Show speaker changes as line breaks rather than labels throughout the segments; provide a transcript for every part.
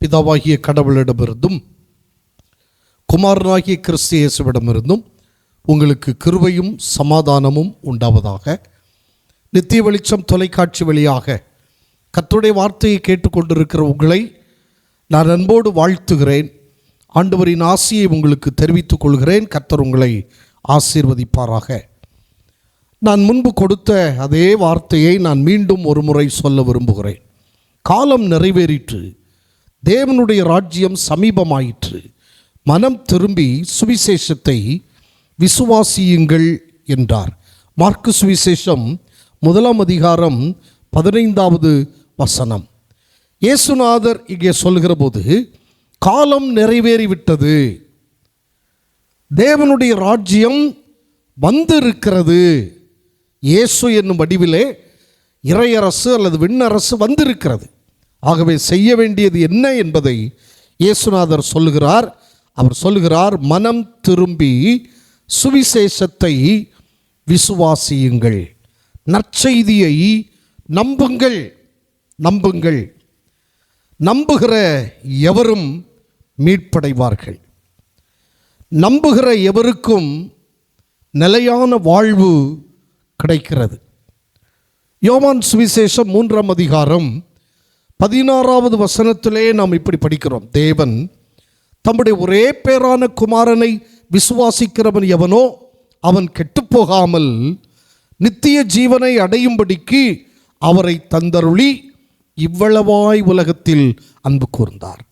பிதாவாகிய கடவுளிடமிருந்தும் குமாரனாகிய கிறிஸ்து இயேசுவிடமிருந்தும் உங்களுக்கு கிருபையும் சமாதானமும் உண்டாவதாக. நித்திய வெளிச்சம் தொலைக்காட்சி வழியாக கர்த்தருடைய வார்த்தையை கேட்டுக்கொண்டிருக்கிற உங்களை நான் அன்போடு வாழ்த்துகிறேன். ஆண்டவரின் ஆசியை உங்களுக்கு தெரிவித்துக் கொள்கிறேன். கர்த்தர் உங்களை ஆசீர்வதிப்பாராக. நான் முன்பு கொடுத்த அதே வார்த்தையை நான் மீண்டும் ஒரு முறை சொல்ல விரும்புகிறேன். காலம் நிறைவேறிற்று, தேவனுடைய ராஜ்யம் சமீபமாயிற்று, மனம் திரும்பி சுவிசேஷத்தை விசுவாசியுங்கள் என்றார். மார்க்கு சுவிசேஷம் 1 அதிகாரம் 15வது வசனம். இயேசுநாதர் இங்கே சொல்கிற போது காலம் நிறைவேறிவிட்டது, தேவனுடைய ராஜ்யம் வந்திருக்கிறது. இயேசு என்னும் வடிவிலே இறையரசு அல்லது விண்ணரசு வந்திருக்கிறது. ஆகவே செய்ய வேண்டியது என்ன என்பதை இயேசுநாதர் சொல்லுகிறார். அவர் சொல்லுகிறார், மனம் திரும்பி சுவிசேஷத்தை விசுவாசியுங்கள், நற்செய்தியை நம்புங்கள். நம்புங்கள். நம்புகிற எவரும் மீட்படைவார்கள். நம்புகிற எவருக்கும் நிலையான வாழ்வு கிடைக்கிறது. யோவான் சுவிசேஷம் 3 அதிகாரம் 16வது வசனத்திலே நாம் இப்படி படிக்கிறோம். தேவன் தம்முடைய ஒரே பேரான குமாரனை விசுவாசிக்கிறவன் எவனோ அவன் கெட்டுப்போகாமல் நித்திய ஜீவனை அடையும்படிக்கு அவரை தந்தருளி இவ்வளவாய் உலகத்தில் அன்பு கூர்ந்தார்.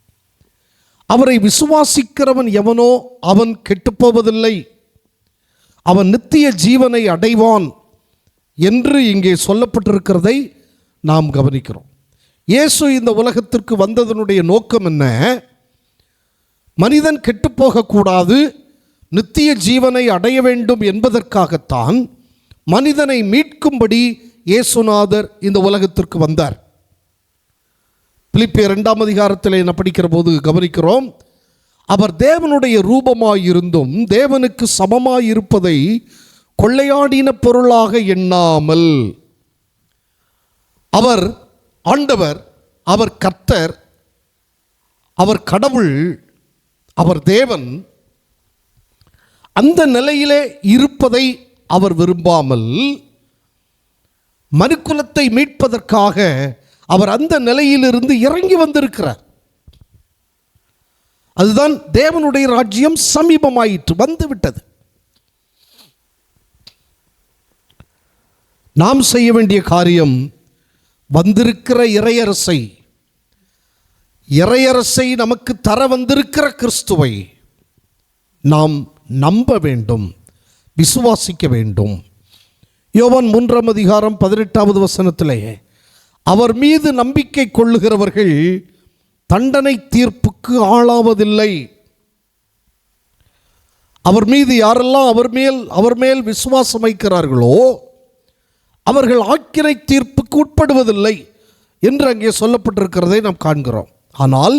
அவரை விசுவாசிக்கிறவன் எவனோ அவன் கெட்டுப்போவதில்லை, அவன் நித்திய ஜீவனை அடைவான் என்று இங்கே சொல்லப்பட்டிருக்கிறதை நாம் கவனிக்கிறோம். இயேசு இந்த உலகத்திற்கு வந்ததனுடைய நோக்கம் என்ன? மனிதன் கெட்டுப்போகக்கூடாது, நித்திய ஜீவனை அடைய வேண்டும் என்பதற்காகத்தான் மனிதனை மீட்கும்படி இயேசுநாதர் இந்த உலகத்திற்கு வந்தார். பிலிப்பியர் 2 அதிகாரத்தில் என்ன படிக்கிற போது கவனிக்கிறோம், அவர் தேவனுடைய ரூபமாயிருந்தும் தேவனுக்கு சமமாயிருப்பதை கொள்ளையாடின பொருளாக எண்ணாமல், அவர் ஆண்டவர், அவர் கர்த்தர், அவர் கடவுள், அவர் தேவன், அந்த நிலையிலே இருப்பதை அவர் விரும்பாமல் மனுக்குலத்தை மீட்பதற்காக அவர் அந்த நிலையிலிருந்து இறங்கி வந்திருக்கிறார். அதுதான் தேவனுடைய ராஜ்யம் சமீபமாயிற்று, வந்துவிட்டது. நாம் செய்ய வேண்டிய காரியம் வந்திருக்கிற இறையரசை நமக்கு தர வந்திருக்கிற கிறிஸ்துவை நாம் நம்ப வேண்டும், விசுவாசிக்க வேண்டும். யோவான் 3 அதிகாரம் 18வது வசனத்திலே அவர் மீது நம்பிக்கை கொள்ளுகிறவர்கள் தண்டனை தீர்ப்புக்கு ஆளாவதில்லை. அவர் மீது யாரெல்லாம் அவர் மேல் விசுவாசம் வைக்கிறார்களோ அவர்கள் ஆக்கினை தீர்ப்புக்கு உட்படுவதில்லை என்று அங்கே சொல்லப்பட்டிருக்கிறதை நாம் காண்கிறோம். ஆனால்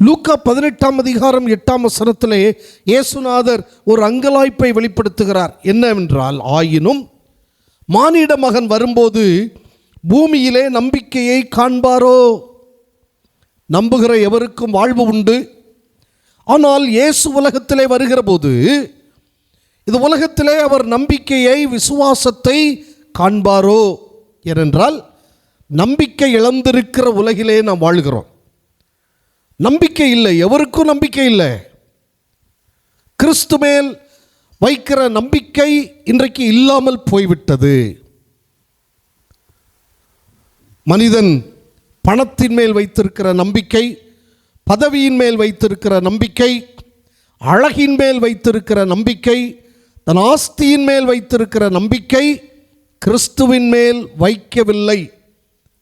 லூக்கா 18 அதிகாரம் 8 வசனத்திலே இயேசுநாதர் ஒரு அங்கலாய்ப்பை வெளிப்படுத்துகிறார். என்னவென்றால், ஆயினும் மானிட மகன் வரும்போது பூமியிலே நம்பிக்கையை காண்பாரோ? நம்புகிற எவருக்கும் வாழ்வு உண்டு. ஆனால் இயேசு உலகத்திலே வருகிற போது இது உலகத்திலே அவர் நம்பிக்கையை, விசுவாசத்தை காண்பாரோ? ஏனென்றால் நம்பிக்கை இழந்திருக்கிற உலகிலே நாம் வாழ்கிறோம். நம்பிக்கை இல்லை, எவருக்கும் நம்பிக்கை இல்லை. கிறிஸ்து மேல் வைக்கிற நம்பிக்கை இன்றைக்கு இல்லாமல் போய்விட்டது. மனிதன் பணத்தின் மேல் வைத்திருக்கிற நம்பிக்கை, பதவியின் மேல் வைத்திருக்கிற நம்பிக்கை, அழகின் மேல் வைத்திருக்கிற நம்பிக்கை, தன் ஆஸ்தியின் மேல் வைத்திருக்கிற நம்பிக்கை கிறிஸ்துவின் மேல் வைக்கவில்லை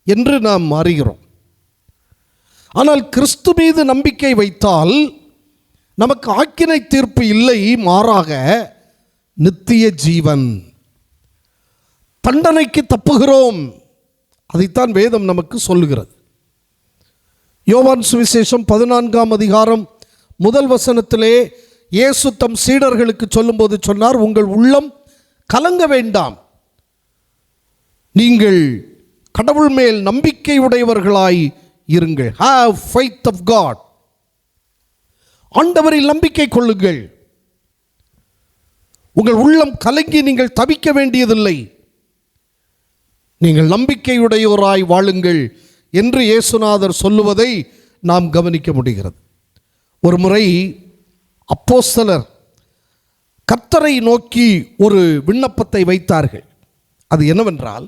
என்று நாம் அறிகிறோம். ஆனால் கிறிஸ்து மீது நம்பிக்கை வைத்தால் நமக்கு ஆக்கினை தீர்ப்பு இல்லை, மாறாக நித்திய ஜீவன். தண்டனைக்கு தப்புகிறோம், அதைத்தான் வேதம் நமக்கு சொல்லுகிறது. யோவான் சுவிசேஷம் 14 அதிகாரம் 1 வசனத்திலே இயேசு தம் சீடர்களுக்கு சொல்லும்போது சொன்னார், உங்கள் உள்ளம் கலங்க வேண்டாம், நீங்கள் கடவுள் மேல் நம்பிக்கை உடையவர்களாய் இருங்கள். Have faith of God. ஆண்டவரில் நம்பிக்கை கொள்ளுங்கள். உங்கள் உள்ளம் கலங்கி நீங்கள் தவிக்க வேண்டியதில்லை. நீங்கள் நம்பிக்கையுடையோராய் வாழுங்கள் என்று இயேசுநாதர் சொல்லுவதை நாம் கவனிக்க முடிகிறது. ஒரு முறை அப்போஸ்தலர் கர்த்தரை நோக்கி ஒரு விண்ணப்பத்தை வைத்தார்கள். அது என்னவென்றால்,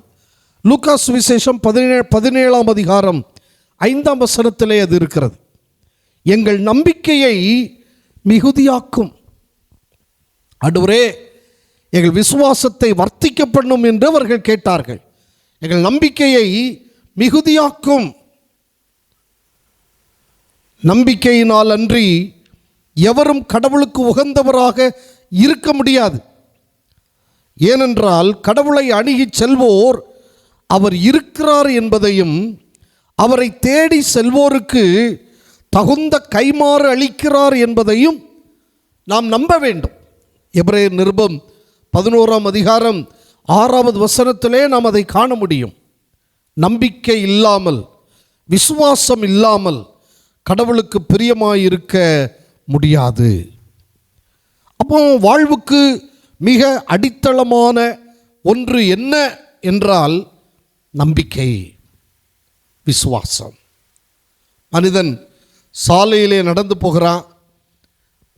லூக்கா சுவிசேஷம் 17ஆம் அதிகாரம் 5ஆம் வசனத்திலே அது இருக்கிறது. எங்கள் நம்பிக்கையை மிகுதியாக்கும். ஆண்டவரே, எங்கள் விசுவாசத்தை வர்த்திக்க பண்ணும் என்று அவர்கள் கேட்டார்கள். எங்கள் நம்பிக்கையை மிகுதியாக்கும். நம்பிக்கையினால் அன்றி எவரும் கடவுளுக்கு உகந்தவராக இருக்க முடியாது. ஏனென்றால் கடவுளை அணுகி செல்வோர் அவர் இருக்கிறார் என்பதையும் அவரை தேடி செல்வோருக்கு தகுந்த கைமாறு அளிக்கிறார் என்பதையும் நாம் நம்ப வேண்டும். எபிரேயர் நிருபம் 11ஆம் அதிகாரம் 6வது வசனத்திலே நாம் அதை காண முடியும். நம்பிக்கை இல்லாமல், விசுவாசம் இல்லாமல் கடவுளுக்கு பிரியமாயிருக்க முடியாது. அப்போ வாழ்வுக்கு மிக அடித்தளமான ஒன்று என்ன என்றால் நம்பிக்கை, விசுவாசம். மனிதன் சாலையிலே நடந்து போகிறான்.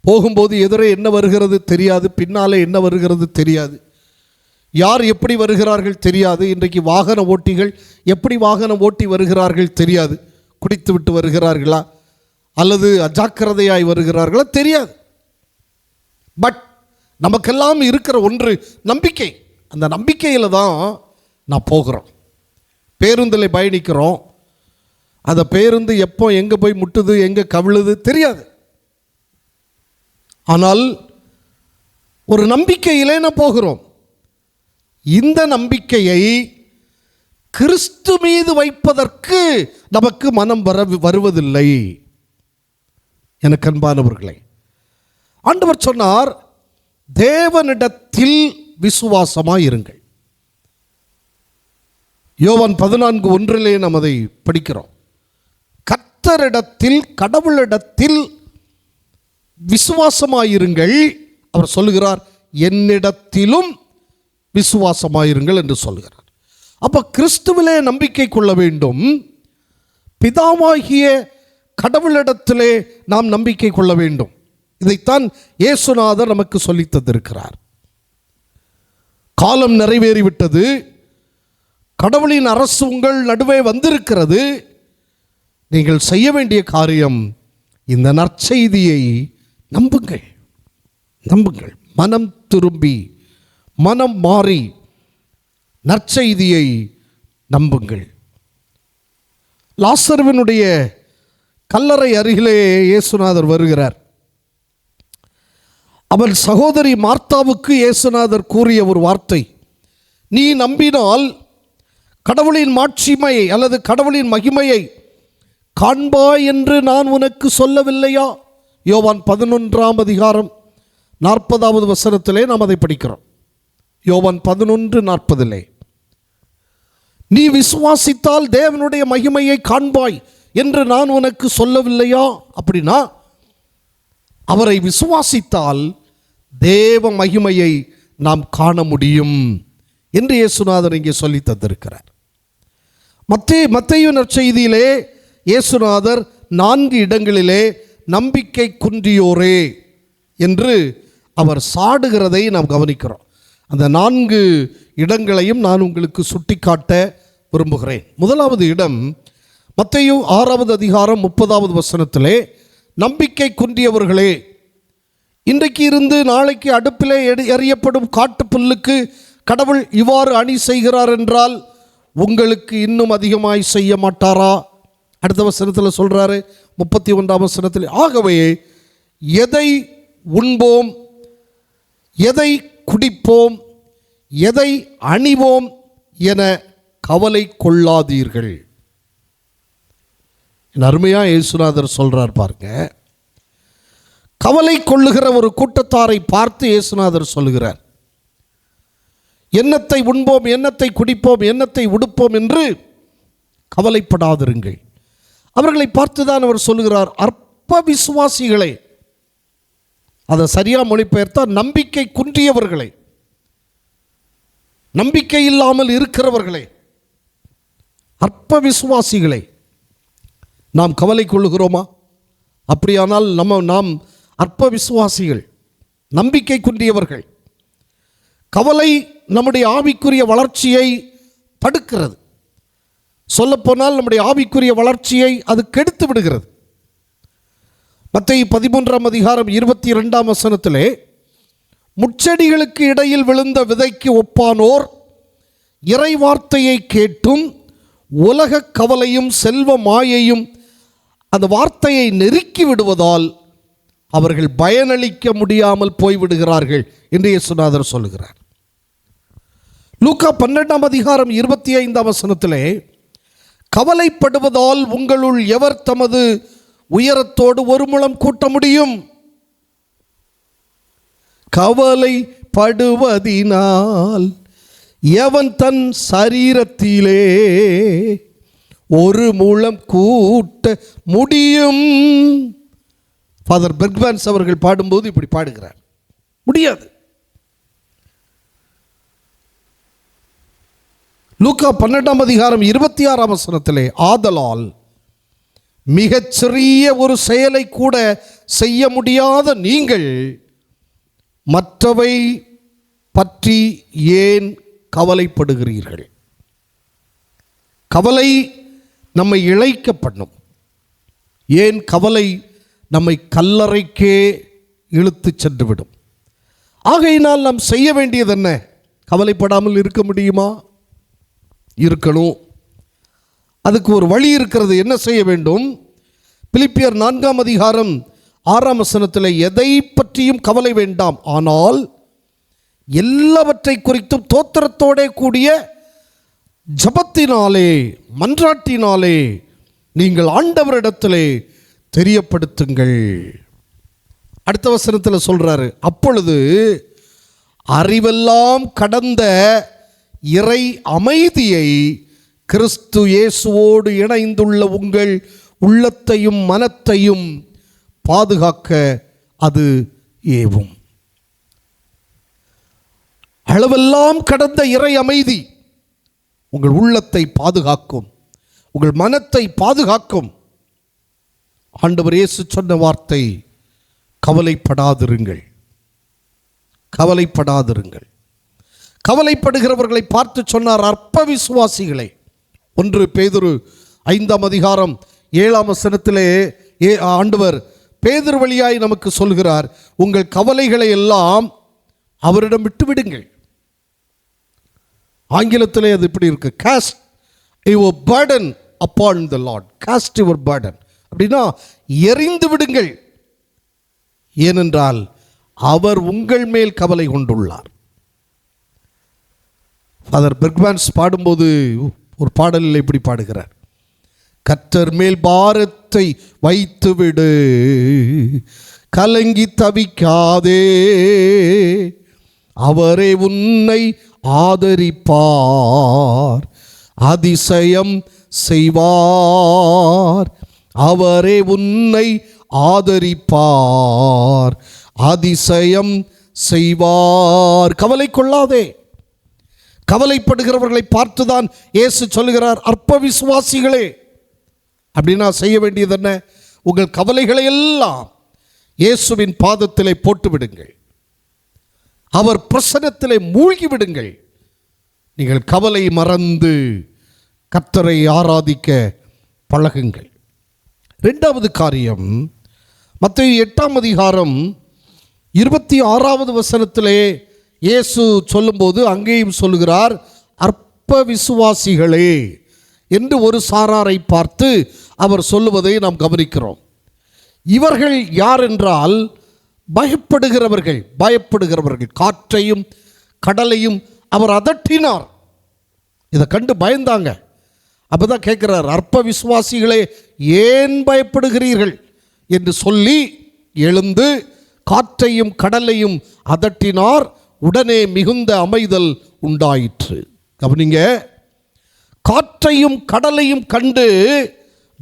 போகும்போது எதிரே என்ன வருகிறது தெரியாது, பின்னாலே என்ன வருகிறது தெரியாது, யார் எப்படி வருகிறார்கள் தெரியாது. இன்றைக்கு வாகன ஓட்டிகள் எப்படி வாகனம் ஓட்டி வருகிறார்கள் தெரியாது. குடித்து விட்டு வருகிறார்களா அல்லது அஜாக்கிரதையாய் வருகிறார்களா தெரியாது. பட் நமக்கெல்லாம் இருக்கிற ஒன்று நம்பிக்கை. அந்த நம்பிக்கையில் தான் நான் போகிறோம். பேருந்தில் பயணிக்கிறோம். அந்த பேருந்து எப்போ எங்கே போய் முட்டுது, எங்கே கவிழுது தெரியாது. ஆனால் ஒரு நம்பிக்கையிலே நான் போகிறோம். இந்த நம்பிக்கையை கிறிஸ்து மீது வைப்பதற்கு நமக்கு மனம் வருவதில்லை. எனக்கு அன்பானவர்களே, ஆண்டவர் சொன்னார், தேவனிடத்தில் விசுவாசமாய் இருங்கள். யோவான் 14:1 நாம் அதை படிக்கிறோம். கர்த்தரிடத்தில், கடவுளிடத்தில் விசுவாசமாயிருங்கள். அவர் சொல்லுகிறார், என்னிடத்திலும் விசுவாசமாயிருங்கள் என்று சொல்கிறார். அப்போ கிறிஸ்துவிலே நம்பிக்கை கொள்ள வேண்டும். பிதாவாகிய கடவுளிடத்திலே நாம் நம்பிக்கை கொள்ள வேண்டும். இதைத்தான் இயேசுநாதர் நமக்கு சொல்லித் தந்திருக்கிறார். காலம் நிறைவேறிவிட்டது. கடவுளின் அரசு உங்கள் நடுவே வந்திருக்கிறது. நீங்கள் செய்ய வேண்டிய காரியம் இந்த நற்செய்தியை நம்புங்கள். நம்புங்கள். மனம் திரும்பி, மனம் மாறி நற்செய்தியை நம்புங்கள். லாசருவினுடைய கல்லறை அருகிலே இயேசுநாதர் வருகிறார். அவன் சகோதரி மார்த்தாவுக்கு இயேசுநாதர் கூறிய ஒரு வார்த்தை, நீ நம்பினால் கடவுளின் மாட்சிமையை அல்லது கடவுளின் மகிமையை காண்பாய் என்று நான் உனக்கு சொல்லவில்லையா? யோவான் 11ஆம் அதிகாரம் 40வது வசனத்திலே நாம் அதை படிக்கிறோம். யோவான் 11:40. நீ விசுவாசித்தால் தேவனுடைய மகிமையை காண்பாய் என்று நான் உனக்கு சொல்லவில்லையா? அப்படின்னா அவரை விசுவாசித்தால் தேவ மகிமையை நாம் காண முடியும் என்று இயேசுநாதர் இங்கே சொல்லி தந்திருக்கிறார். மத்தேயு நற்செய்தியிலே இயேசுநாதர் 4 இடங்களிலே நம்பிக்கை குன்றியோரே என்று அவர் சாடுகிறதை நாம் கவனிக்கிறோம். அந்த 4 இடங்களையும் நான் உங்களுக்கு சுட்டிக்காட்ட விரும்புகிறேன். முதலாவது இடம் மத்தேயு 6வது அதிகாரம் 30வது வசனத்திலே, நம்பிக்கை குன்றியவர்களே, இன்றைக்கு இருந்து நாளைக்கு அடுப்பிலே எறியப்படும் காட்டு புல்லுக்கு கடவுள் இவ்வாறு அணி செய்கிறார் என்றால் உங்களுக்கு இன்னும் அதிகமாய் செய்ய மாட்டாரா? அடுத்த வசனத்தில் சொல்கிறாரு, 31ஆம் வசனத்தில், ஆகவே எதை உண்போம், எதை குடிப்போம், எதை அணிவோம் என கவலை கொள்ளாதீர்கள். என் அருமையாக இயேசுநாதர் சொல்கிறார் பாருங்க. கவலை கொள்ளுகிற ஒரு கூட்டத்தாரை பார்த்து இயேசுநாதர் சொல்லுகிறார், என்னத்தை உண்போம், என்னத்தை குடிப்போம், என்னத்தை உடுப்போம் என்று கவலைப்படாதிருங்கள். அவர்களை பார்த்துதான் அவர் சொல்லுகிறார், அற்ப விசுவாசிகளை. அதை சரியா மொழிபெயர்த்தா நம்பிக்கை குன்றியவர்களை, நம்பிக்கை இல்லாமல் இருக்கிறவர்களை, அற்ப விசுவாசிகளை நாம் கவலை கொள்ளுகிறோமா? அப்படியானால் நாம் அற்ப விசுவாசிகள், நம்பிக்கை குன்றியவர்கள். கவலை நம்முடைய ஆவிக்குரிய வளர்ச்சியை தடுக்கிறது. சொல்லப்போனால் நம்முடைய ஆவிக்குரிய வளர்ச்சியை அது கெடுத்து விடுகிறது. மத்தேயு 13:22 முட்செடிகளுக்கு இடையில் விழுந்த விதைக்கு ஒப்பானோர் இறை வார்த்தையை கேட்டும் உலக கவலையும் செல்வ மாயையும் அந்த வார்த்தையை நெருக்கி விடுவதால் அவர்கள் பயனளிக்க முடியாமல் போய்விடுகிறார்கள் என்று இயேசுநாதர் சொல்லுகிறார். லூக்கா 12:25 கவலைப்படுவதால் உங்களுள் எவர் தமது உயரத்தோடு ஒரு முழம் கூட்ட முடியும்? கவலைப்படுவதினால் எவன் தன் சரீரத்திலே ஒரு முழம் கூட்ட முடியும்? ஃபாதர் பெர்க்மேன்ஸ் அவர்கள் பாடும்போது இப்படி பாடுகிறார், முடியாது. லூக்கா 12:26 ஆதலால் மிகச்சிறிய ஒரு செயலை கூட செய்ய முடியாத நீங்கள் மற்றவை பற்றி ஏன் கவலைப்படுகிறீர்கள்? கவலை நம்மை இழைக்க பண்ணும். ஏன் கவலை நம்மை கல்லறைக்கே இழுத்து சென்றுவிடும். ஆகையினால் நாம் செய்ய வேண்டியது என்ன? கவலைப்படாமல் இருக்க முடியுமா? இருக்கணும். அதுக்கு ஒரு வழி இருக்கிறது. என்ன செய்ய வேண்டும்? பிலிப்பியர் 4:6 எதை பற்றியும் கவலை வேண்டாம், ஆனால் எல்லாவற்றை குறித்தும் தோத்திரத்தோடே கூடிய ஜபத்தினாலே மன்றாட்டினாலே நீங்கள் ஆண்டவரிடத்திலே தெரியப்படுத்துங்கள். அடுத்த வசனத்தில் சொல்றாரு, அப்பொழுது அறிவெல்லாம் கடந்த இறை அமைதியை கிறிஸ்து இயேசுவோடு இணைந்துள்ள உங்கள் உள்ளத்தையும் மனத்தையும் பாதுகாக்க அது ஏவும். அளவெல்லாம் கடந்த இறை அமைதி உங்கள் உள்ளத்தை பாதுகாக்கும், உங்கள் மனத்தை பாதுகாக்கும். ஆண்டவர் இயேசு சொன்ன வார்த்தை, கவலைப்படாதிருங்கள், கவலைப்படாதிருங்கள். கவலைப்படுகிறவர்களை பார்த்து சொன்னார், அற்ப விசுவாசிகளை. 1 பேதுரு 5:7 ஆண்டவர் பேதுரு வழியாய் நமக்கு சொல்கிறார், உங்கள் கவலைகளை எல்லாம் அவரிடம் விட்டு விடுங்கள். ஆங்கிலத்திலே அது இப்படி இருக்கு, cast your burden upon the Lord. cast your burden அப்படின்னா எறிந்து விடுங்கள், ஏனென்றால் அவர் உங்கள் மேல் கவலை கொண்டுள்ளார். ஃபாதர் பெர்க்மேன்ஸ் பாடும்போது ஒரு பாடலில் இப்படி பாடுகிறார், கர்த்தர் மேல் பாரத்தை வைத்துவிடு, கலங்கி தவிக்காதே, அவரே உன்னை ஆதரிப்பார், அதிசயம் செய்வார். அவரே உன்னை ஆதரிப்பார், அதிசயம் செய்வார். கவலை கொள்ளாதே. கவலைப்படுகிறவர்களை பார்த்துதான் இயேசு சொல்கிறார், அற்ப விசுவாசிகளே. அப்படின்னா செய்ய வேண்டியது என்ன? உங்கள் கவலைகளை எல்லாம் இயேசுவின் பாதத்திலே போட்டு விடுங்கள், அவர் பிரசன்னத்திலே மூழ்கி விடுங்கள். நீங்கள் கவலை மறந்து கர்த்தரை ஆராதிக்க பழகுங்கள். 2வது காரியம், மத்தேயு 8:26 இயேசு சொல்லும்போது அங்கேயும் சொல்லுகிறார், அற்ப விசுவாசிகளே என்று ஒரு சாராரை பார்த்து அவர் சொல்லுவதை நாம் கவனிக்கிறோம். இவர்கள் யார் என்றால் பயப்படுகிறவர்கள். காற்றையும் கடலையும் அவர் அதட்டினார். இதை கண்டு பயந்தாங்க. அப்பதான் கேட்கிறார், அற்ப விசுவாசிகளே ஏன் பயப்படுகிறீர்கள் என்று சொல்லி எழுந்து காற்றையும் கடலையும் அதட்டினார். உடனே மிகுந்த அமைதல் உண்டாயிற்று. கவனிங்க, காற்றையும் கடலையும் கண்டு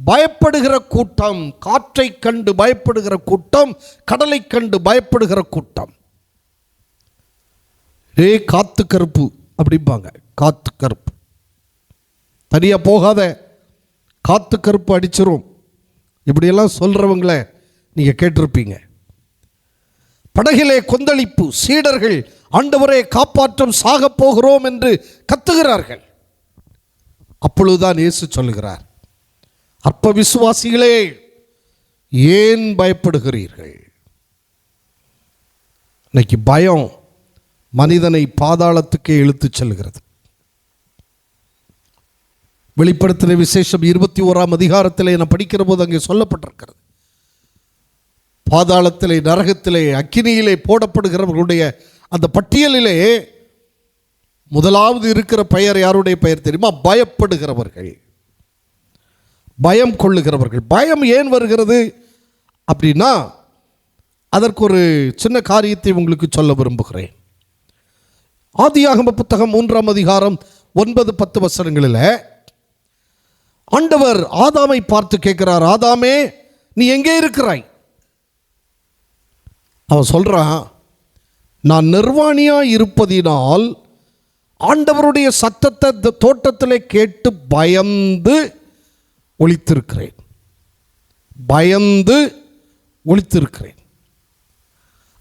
பயப்படுகிற கூட்டம், காற்றை கண்டு பயப்படுகிற கூட்டம், கடலை கண்டு பயப்படுகிற கூட்டம். காத்து கருப்பு அப்படிம்பாங்க. காத்து கருப்பு, தனியா போகாத, காத்து கருப்பு அடிச்சிரும், இப்படியெல்லாம் சொல்றவங்கள நீங்க கேட்டிருப்பீங்க. படகிலே கொந்தளிப்பு, சீடர்கள் ஆண்டவரே காப்பாற்றும், சாக போகிறோம் என்று கத்துகிறார்கள். அப்பொழுதுதான் இயேசு சொல்லுகிறார், அற்ப விசுவாசிகளே ஏன் பயப்படுகிறீர்கள்? இன்னைக்கு பயம் மனிதனை பாதாளத்துக்கே இழுத்துச் செல்கிறது. வெளிப்படுத்தின விசேஷம் 21ஆம் அதிகாரத்திலே நான் படிக்கிற போது அங்கே சொல்லப்பட்டிருக்கிறது, பாதாளத்திலே, நரகத்திலே, அக்கினியிலே போடப்படுகிறவர்களுடைய அந்த பட்டியலிலே முதலாவது இருக்கிற பெயர் யாருடைய பெயர் தெரியுமா? பயப்படுகிறவர்கள், பயம் கொள்ளுகிறவர்கள். பயம் ஏன் வருகிறது அப்படின்னா, அதற்கு ஒரு சின்ன காரியத்தை உங்களுக்கு சொல்ல விரும்புகிறேன். ஆதியாகம புத்தகம் 3ஆம் அதிகாரம் 9-10 வசனங்களில் ஆண்டவர் ஆதாமை பார்த்து கேட்கிறார், ஆதாமே நீ எங்கே இருக்கிறாய்? அவன் சொல்றான், நான் நிர்வாணியா இருப்பதினால் ஆண்டவருடைய சத்தத்தை தோட்டத்திலே கேட்டு பயந்து ஒளித்திருக்கிறேன், பயந்து ஒளித்திருக்கிறேன்.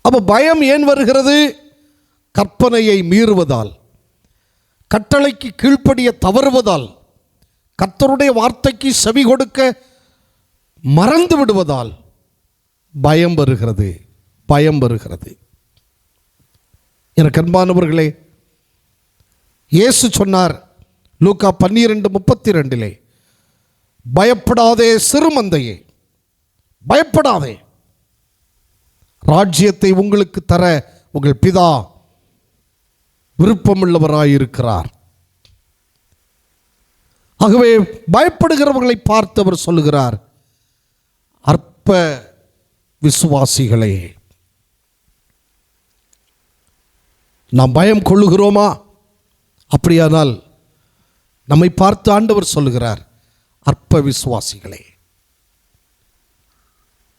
அப்ப பயம் ஏன் வருகிறது? கற்பனையை மீறுவதால், கட்டளைக்கு கீழ்ப்படிய தவறுவதால், கர்த்தருடைய வார்த்தைக்கு செவி கொடுக்க மறந்து விடுவதால் பயம் வருகிறது, பயம் வருகிறது. எனக்கு அன்பானவர்களே, இயேசு சொன்னார் லூக்கா 12:32, பயப்படாதே சிறுமந்தையே, பயப்படாதே, ராஜ்யத்தை உங்களுக்கு தர உங்கள் பிதா விருப்பமுள்ளவராயிருக்கிறார். ஆகவே பயப்படுகிறவர்களை பார்த்து அவர் சொல்லுகிறார், அற்ப விசுவாசிகளே. நாம் பயம் கொள்ளுகிறோமா? அப்படியானால் நம்மை பார்த்து ஆண்டவர் சொல்லுகிறார், அற்ப விசுவாசிகளே,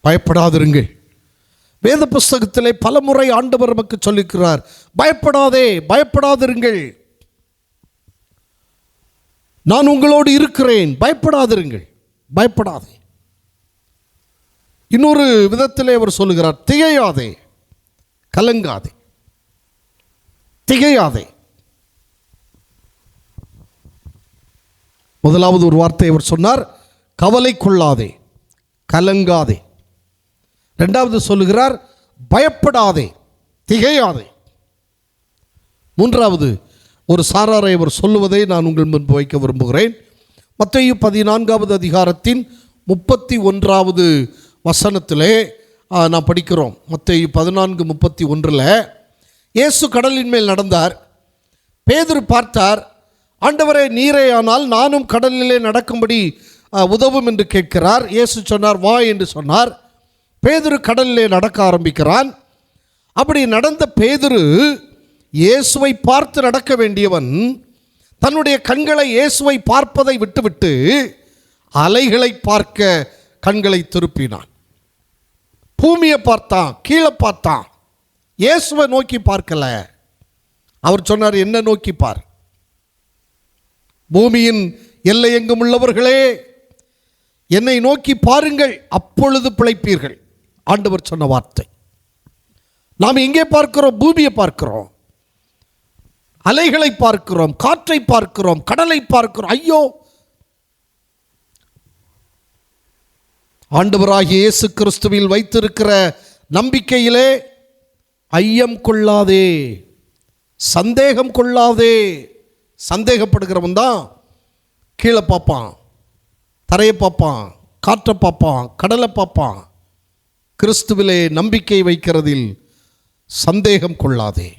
பயப்படாதிருங்கள். வேத புஸ்தகத்திலே பல முறை ஆண்டவர் நமக்கு சொல்லிக்கிறார், பயப்படாதே, பயப்படாதிருங்கள், நான் உங்களோடு இருக்கிறேன், பயப்படாதிருங்கள், பயப்படாதே. இன்னொரு விதத்திலே அவர் சொல்லுகிறார், திகையாதே, கலங்காதே, திகையாதே. முதலாவது ஒரு வார்த்தை அவர் சொன்னார், கவலை கொள்ளாதே, கலங்காதே. இரண்டாவது சொல்லுகிறார், பயப்படாதே, திகையாதே. மூன்றாவது ஒரு சாராரை அவர் சொல்லுவதை நான் உங்கள் முன்பு வைக்க விரும்புகிறேன். மத்தேயு 14ஆவது அதிகாரத்தின் 31வது வசனத்திலே நான் படிக்கிறோம். மத்தேயு 14:31 இயேசு கடலின் மேல் நடந்தார். பேதுரு பார்த்தார், ஆண்டவரே நீரே ஆனால் நானும் கடலிலே நடக்கும்படி உதவும் என்று கேட்கிறார். இயேசு சொன்னார், வா என்று சொன்னார். பேதுரு கடலிலே நடக்க ஆரம்பிக்கிறான். அப்படி நடந்த பேதுரு இயேசுவை பார்த்து நடக்க வேண்டியவன் தன்னுடைய கண்களை இயேசுவை பார்ப்பதை விட்டுவிட்டு அலைகளை பார்க்க கண்களை திருப்பினான். பூமியை பார்த்தான், கீழே பார்த்தான், இயேசுவை நோக்கி பார்க்கல. அவர் சொன்னார், என்ன நோக்கி பார். பூமியின் எல்லை எங்கும் உள்ளவர்களே என்னை நோக்கி பாருங்கள், அப்பொழுது பிழைப்பீர்கள். ஆண்டவர் சொன்ன வார்த்தை. நாம் எங்கே பார்க்கிறோம்? பூமியை பார்க்கிறோம், அலைகளை பார்க்கிறோம், காற்றை பார்க்கிறோம், கடலை பார்க்கிறோம். ஐயோ, ஆண்டவராகிய இயேசு கிறிஸ்துவில் வைத்திருக்கிற நம்பிக்கையிலே ஐயம் கொள்ளாதே, சந்தேகம் கொள்ளாதே. சந்தேகப்படுகிறவன் தான் கீழே பார்ப்பான், தரையை பார்ப்பான், காற்றை பார்ப்பான், கடலை பார்ப்பான். கிறிஸ்துவிலே நம்பிக்கை வைக்கிறதில் சந்தேகம் கொள்ளாதே.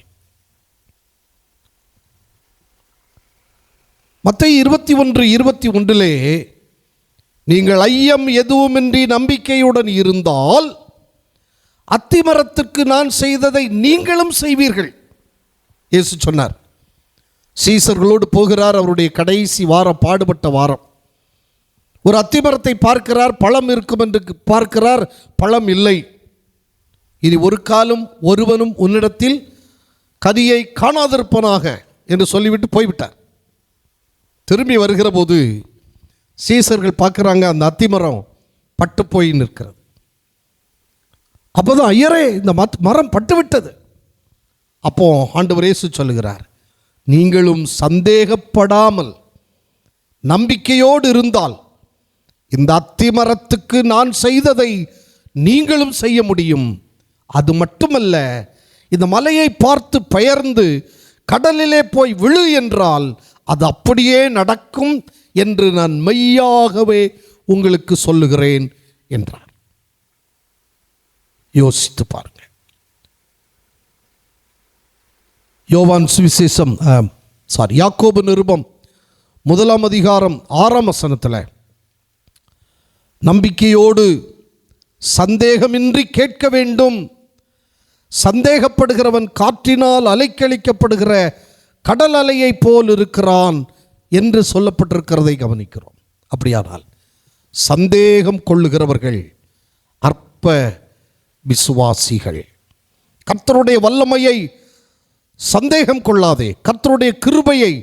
மத்தேயு 21:21 நீங்கள் ஐயம் எதுவுமின்றி நம்பிக்கையுடன் இருந்தால் அத்திமரத்துக்கு நான் செய்ததை நீங்களும் செய்வீர்கள். இயேசு சொன்னார். சீசர்களோடு போகிறார், அவருடைய கடைசி வாரம், பாடுபட்ட வாரம். ஒரு அத்திமரத்தை பார்க்கிறார், பழம் இருக்கும் என்று பார்க்கிறார், பழம் இல்லை. இனி ஒரு காலம் ஒருவனும் உன்னிடத்தில் கனியை காணாதிருப்பனாக என்று சொல்லிவிட்டு போய்விட்டார். திரும்பி வருகிற போது சீசர்கள் பார்க்குறாங்க, அந்த அத்திமரம் பட்டு போய் நிற்கிறது. அப்போதான், ஐயரே, இந்த மரம் பட்டு விட்டது. அப்போ ஆண்டவர் இயேசு சொல்லுகிறார், நீங்களும் சந்தேகப்படாமல் நம்பிக்கையோடு இருந்தால் இந்த அத்திமரத்துக்கு நான் செய்ததை நீங்களும் செய்ய முடியும். அது மட்டுமல்ல, இந்த மலையை பார்த்து பெயர்ந்து கடலிலே போய் விழு என்றால் அது அப்படியே நடக்கும் என்று நான் மெய்யாகவே உங்களுக்கு சொல்லுகிறேன் என்றார். யோசித்து பாருங்க. யோவான் சுவிசேஷம் யாக்கோபு நிருபம் 1 அதிகாரம் 6 வசனத்தில், நம்பிக்கையோடு சந்தேகமின்றி கேட்க வேண்டும், சந்தேகப்படுகிறவன் காற்றினால் அலைக்கழிக்கப்படுகிற கடல் அலையை போல் இருக்கிறான் என்று சொல்லப்பட்டிருக்கிறதை கவனிக்கிறோம். அப்படியானால் சந்தேகம் கொள்ளுகிறவர்கள் அற்ப விசுவாசிகள். கர்த்தருடைய வல்லமையை சந்தேகம் கொள்ளாதே, கர்த்தருடைய கிருபையை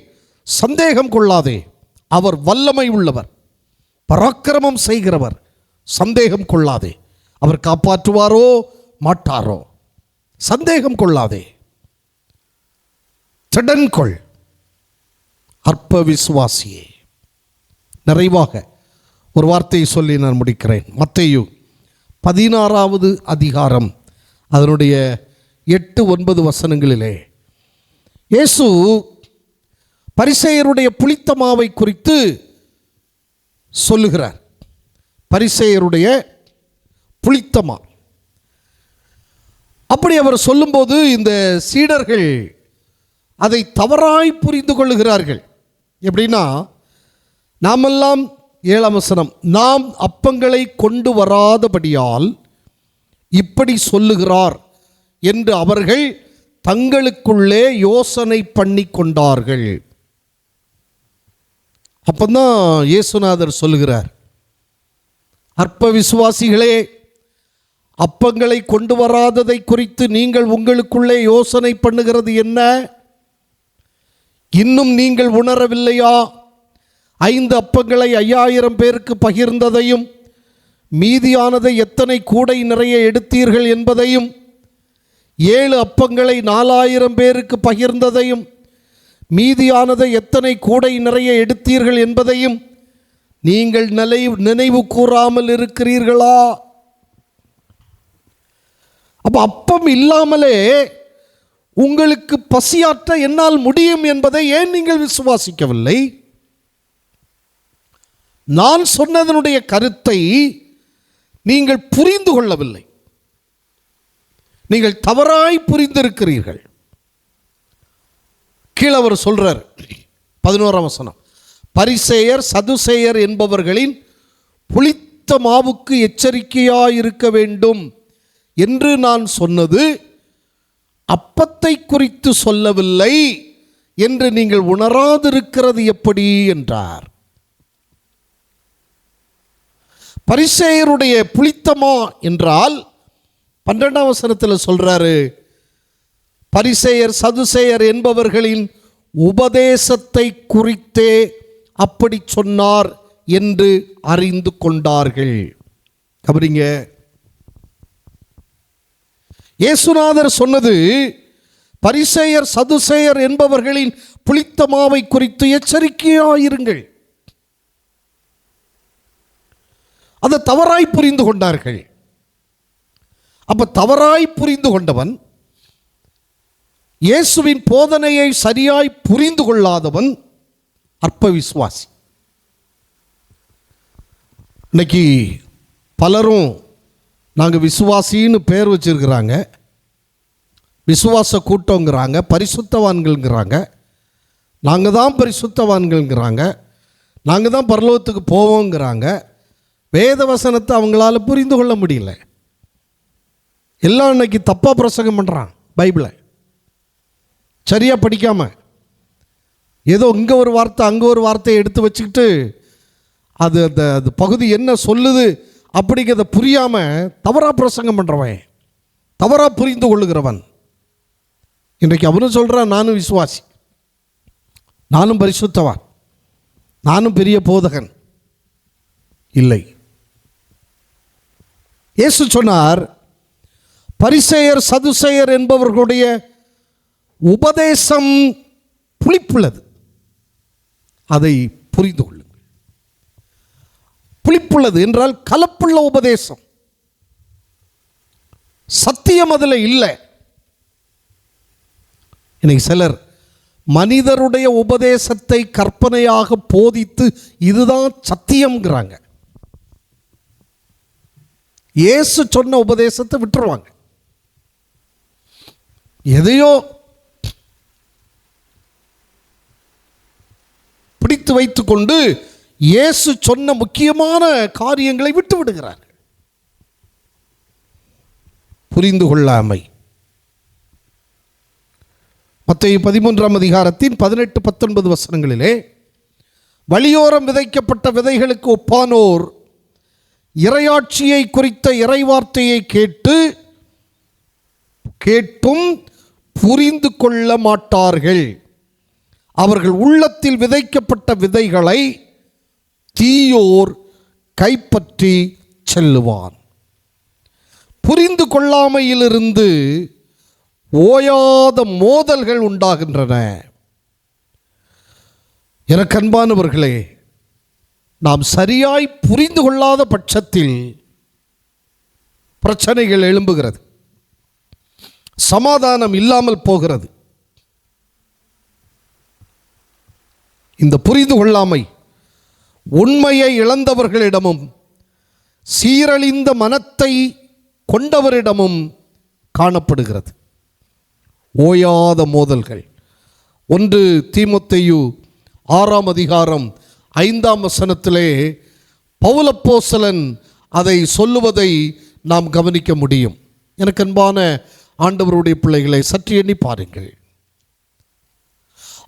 சந்தேகம் கொள்ளாதே. அவர் வல்லமை உள்ளவர், பராக்கிரமம் செய்கிறவர். சந்தேகம் கொள்ளாதே. அவர் காப்பாற்றுவாரோ மாட்டாரோ, சந்தேகம் கொள்ளாதே. திடன் கொள், அற்ப விசுவாசியே. நிறைவாக ஒரு வார்த்தையை சொல்லி நான் முடிக்கிறேன். மத்தேயு 16 அதிகாரம் அதனுடைய 8-9 வசனங்களிலே இயேசு பரிசேயருடைய புளித்த மாவை குறித்து சொல்லுகிறார். பரிசேயருடைய புளித்த மா. அப்படி அவர் சொல்லும்போது இந்த சீடர்கள் அதை தவறாய் புரிந்து கொள்ளுகிறார்கள். எப்படின்னா, நாமெல்லாம் 7 வசனம், நாம் அப்பங்களை கொண்டு வராதபடியால் இப்படி சொல்லுகிறார் என்று அவர்கள் தங்களுக்குள்ளே யோசனை பண்ணி கொண்டார்கள். அப்பந்தான் இயேசுநாதர் சொல்லுகிறார், அற்ப விசுவாசிகளே, அப்பங்களை கொண்டு வராததை குறித்து நீங்கள் உங்களுக்குள்ளே யோசனை பண்ணுகிறது என்ன? இன்னும் நீங்கள் உணரவில்லையா? 5 அப்பங்களை 5000 பேருக்கு பகிர்ந்ததையும், மீதியானதை எத்தனை கூடை நிறைய எடுத்தீர்கள் என்பதையும், 7 அப்பங்களை 4000 பேருக்கு பகிர்ந்ததையும், மீதியானதை எத்தனை கூடை நிறைய எடுத்தீர்கள் என்பதையும் நீங்கள் நினைவு கூறாமல் இருக்கிறீர்களா? அப்போ அப்பம் இல்லாமலே உங்களுக்கு பசியாற்ற என்னால் முடியும் என்பதை ஏன் நீங்கள் விசுவாசிக்கவில்லை? நான் சொன்னதனுடைய கருத்தை நீங்கள் புரிந்து கொள்ளவில்லை. நீங்கள் தவறாய் புரிந்திருக்கிறீர்கள். கீழே அவர் சொல்றார், 11 வசனம், பரிசேயர் சதுசேயர் என்பவர்களின் புளித்த மாவுக்கு எச்சரிக்கையாயிருக்க வேண்டும் என்று நான் சொன்னது அப்பத்தை குறித்து சொல்லவில்லை என்று நீங்கள் உணராதிருக்கிறது எப்படி என்றார். பரிசேயருடைய புளித்தமா என்றால் 12 வசனத்தில் சொல்றாரு, பரிசேயர் சதுசேயர் என்பவர்களின் உபதேசத்தை குறித்தே அப்படி சொன்னார் என்று அறிந்து கொண்டார்கள். கவனிங்க, இயேசுநாதர் சொன்னது பரிசேயர் சதுசேயர் என்பவர்களின் புளித்த மாவை குறித்து எச்சரிக்கையாயிருங்கள். அதை தவறாய் புரிந்து கொண்டார்கள். அப்ப தவறாய் புரிந்து கொண்டவன், இயேசுவின் போதனையை சரியாய் புரிந்து கொள்ளாதவன் அற்ப விசுவாசி. இன்னைக்கு பலரும் நாங்கள் விசுவாசின்னு பேர் வச்சிருக்கிறாங்க, விசுவாச கூட்டங்கிறாங்க, பரிசுத்தவான்கள்ங்கிறாங்க, நாங்கள் தான் பரிசுத்தவான்கள்ங்கிறாங்க, நாங்கள் தான் பரலோகத்துக்கு போவோங்கிறாங்க. வேத வசனத்தை அவங்களால புரிந்து கொள்ள முடியல. எல்லாம் இன்னைக்கு தப்பாக பிரசங்கம் பண்ணுறான். பைபிளை சரியாக படிக்காமல் ஏதோ இங்கே ஒரு வார்த்தை அங்கே ஒரு வார்த்தையை எடுத்து வச்சுக்கிட்டு அது அந்த அது பகுதி என்ன சொல்லுது அப்படிங்கிறத புரியாமல் தவறாக பிரசங்கம் பண்ணுறவன், தவறாக புரிந்து கொள்ளுகிறவன். இன்றைக்கு அவனும் சொல்கிறான், நானும் விசுவாசி, நானும் பரிசுத்தவான், நானும் பெரிய போதகன். இல்லை, இயேசு சொன்னார், பரிசேயர் சதுசேயர் என்பவர்களுடைய உபதேசம் புளிப்புள்ளது, அதை புரிந்து கொள்ளுங்கள். புளிப்புள்ளது என்றால் கலப்புள்ள உபதேசம், சத்தியம் அதில் இல்லை. இன்னைக்கு சிலர் மனிதருடைய உபதேசத்தை கற்பனையாக போதித்து இதுதான் சத்தியம்ங்கிறாங்க. இயேசு சொன்ன உபதேசத்தை விட்டுருவாங்க. எதையோ பிடித்து வைத்துக்கொண்டு இயேசு சொன்ன முக்கியமான காரியங்களை விட்டு விடுகிறார்கள். புரிந்து கொள்ளாமை. மத்தேயு 13ஆம் அதிகாரத்தின் 18-19 வசனங்களிலே, வழியோரம் விதைக்கப்பட்ட விதைகளுக்கு ஒப்பானோர் இறையாட்சியை குறித்த இறைவார்த்தையை கேட்டும் புரிந்து கொள்ள மாட்டார்கள். அவர்கள் உள்ளத்தில் விதைக்கப்பட்ட விதைகளை தீயோர் கைப்பற்றி செல்லுவான். புரிந்து கொள்ளாமையிலிருந்து ஓயாத மோதல்கள் உண்டாகின்றன. எனக்கு அன்பானவர்களே, நாம் சரியாய் புரிந்து கொள்ளாத பட்சத்தில் பிரச்சனைகள் எழும்புகிறது, சமாதானம் இல்லாமல் போகிறது. இந்த புரிந்து கொள்ளாமை உண்மையை இழந்தவர்களிடமும் சீரழிந்த மனத்தை கொண்டவரிடமும் காணப்படுகிறது. ஓயாத மோதல்கள். 1 தீமோத்தேயு 6ஆம் அதிகாரம் 5ஆம் வசனத்திலே பவுலப்போஸ்தலன் அதை சொல்லுவதை நாம் கவனிக்க முடியும். எனக்கு அன்பான ஆண்டவருடைய பிள்ளைகளை சற்று எண்ணி பாருங்கள்.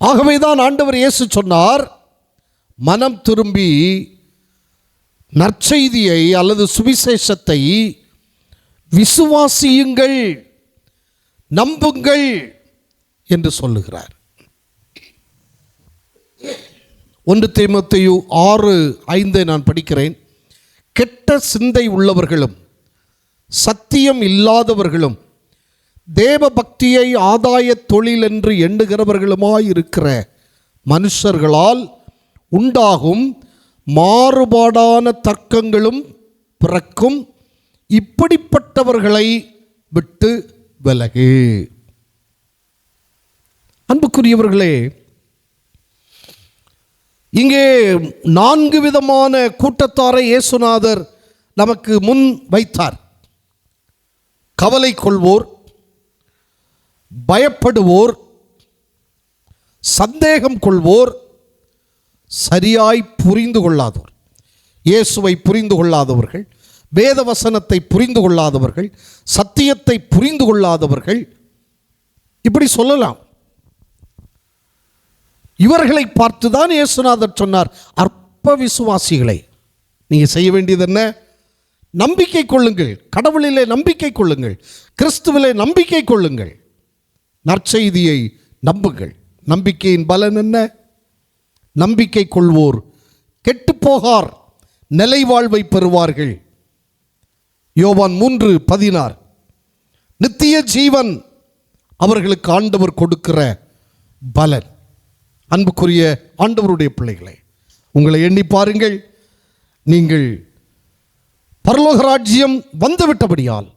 ஆகவேதான் ஆண்டவர் இயேசு சொன்னார், மனம் திரும்பி நற்செய்தியை அல்லது சுவிசேஷத்தை விசுவாசியுங்கள், நம்புங்கள் என்று சொல்லுகிறார். 1 தீமோத்தேயு 6:5 நான் படிக்கிறேன். கெட்ட சிந்தை உள்ளவர்களும் சத்தியம் இல்லாதவர்களும் தேவ பக்தியை ஆதாய தொழில் என்று எண்ணுகிறவர்களுமாயிருக்கிற மனுஷர்களால் உண்டாகும் மாறுபாடான தர்க்கங்களும் பிறக்கும். இப்படிப்பட்டவர்களை விட்டு விலகு. அன்புக்குரியவர்களே, இங்கே 4 விதமான கூட்டத்தாரை இயேசுநாதர் நமக்கு முன் வைத்தார். கவலை கொள்வோர், பயப்படுவோர், சந்தேகம் கொள்வோர், சரியாய் புரிந்து கொள்ளாதோர். இயேசுவை புரிந்து கொள்ளாதவர்கள், வேத வசனத்தை புரிந்து கொள்ளாதவர்கள், சத்தியத்தை புரிந்து கொள்ளாதவர்கள், இப்படி சொல்லலாம். இவர்களை பார்த்துதான் இயேசுநாதர் சொன்னார், அற்ப விசுவாசிகளை, நீங்கள் செய்ய வேண்டியது என்ன? நம்பிக்கை கொள்ளுங்கள், கடவுளிலே நம்பிக்கை கொள்ளுங்கள், கிறிஸ்துவிலே நம்பிக்கை கொள்ளுங்கள், நற்செய்தியை நம்புங்கள். நம்பிக்கையின் பலன் என்ன? நம்பிக்கை கொள்வோர் கெட்டுப்போகார், நிலை வாழ்வை பெறுவார்கள். யோவான் 3:16. நித்திய ஜீவன் அவர்களுக்கு ஆண்டவர் கொடுக்கிற பலன். அன்புக்குரிய ஆண்டவருடைய பிள்ளைகளை, உங்களை எண்ணி பாருங்கள். நீங்கள் பரலோக ராஜ்யம் வந்துவிட்டபடியால்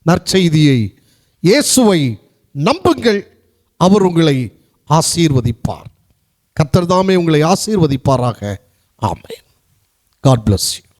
நற்செய்தியை, இயேசுவை நம்புங்கள். அவர் உங்களை ஆசீர்வதிப்பார். கர்த்தர் தாமே உங்களை ஆசீர்வதிப்பாராக. ஆமென். God bless you.